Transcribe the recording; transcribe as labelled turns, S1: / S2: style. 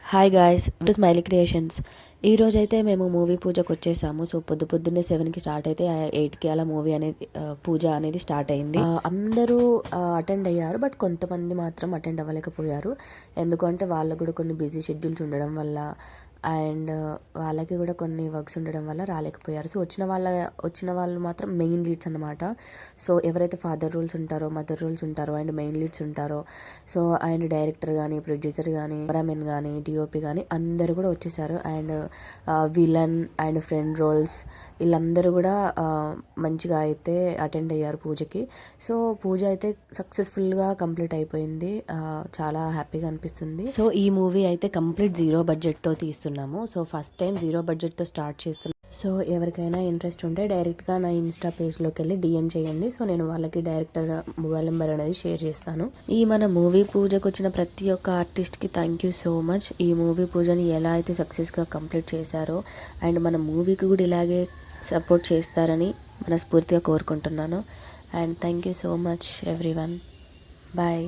S1: Hi guys, to smiley creations. ఈరోజు అయితే మేము మూవీ పూజకు వచ్చేసాము. సో పొద్దున్నే 7కి స్టార్ట్ అయితే 8కి అలా మూవీ అనేది పూజ అనేది స్టార్ట్ అయింది. అందరూ అటెండ్ అయ్యారు, బట్ కొంతమంది మాత్రం అటెండ్ అవ్వలేకపోయారు. ఎందుకంటే వాళ్ళకు కూడా కొన్ని బిజీ షెడ్యూల్స్ ఉండడం వల్ల అండ్ వాళ్ళకి కూడా కొన్ని వర్క్స్ ఉండడం వల్ల రాలేకపోయారు. సో వచ్చిన వాళ్ళు మాత్రం మెయిన్ లీడ్స్ అనమాట. సో ఎవరైతే ఫాదర్ రోల్స్ ఉంటారో, మదర్ రోల్స్ ఉంటారో అండ్ మెయిన్ లీడ్స్ ఉంటారో, సో అండ్ డైరెక్టర్ కానీ, ప్రొడ్యూసర్ కానీ, కెమెరామెన్ కానీ, డిఓపి కానీ అందరూ కూడా వచ్చేసారు. And villain and friend roles వీళ్ళందరూ కూడా మంచిగా అయితే అటెండ్ అయ్యారు పూజకి. సో పూజ అయితే సక్సెస్ఫుల్గా కంప్లీట్ అయిపోయింది. చాలా హ్యాపీగా అనిపిస్తుంది. సో ఈ మూవీ అయితే కంప్లీట్ 0 బడ్జెట్తో తీస్తున్నాము. సో ఫస్ట్ టైం 0 బడ్జెట్తో స్టార్ట్ చేస్తున్నాం. సో ఎవరికైనా ఇంట్రెస్ట్ ఉంటే డైరెక్ట్గా నా ఇన్స్టా పేజ్లోకి వెళ్ళి డిఎం చేయండి. సో నేను వాళ్ళకి డైరెక్టర్ మొబైల్ నెంబర్ అనేది షేర్ చేస్తాను. ఈ మన మూవీ పూజకు వచ్చిన ప్రతి ఒక్క ఆర్టిస్ట్కి థ్యాంక్ యూ సో మచ్. ఈ మూవీ పూజని ఎలా అయితే సక్సెస్గా కంప్లీట్ చేశారో అండ్ మన మూవీకి కూడా ఇలాగే సపోర్ట్ చేస్తారని మనస్ఫూర్తిగా కోరుకుంటున్నాను. And thank you so much everyone. Bye.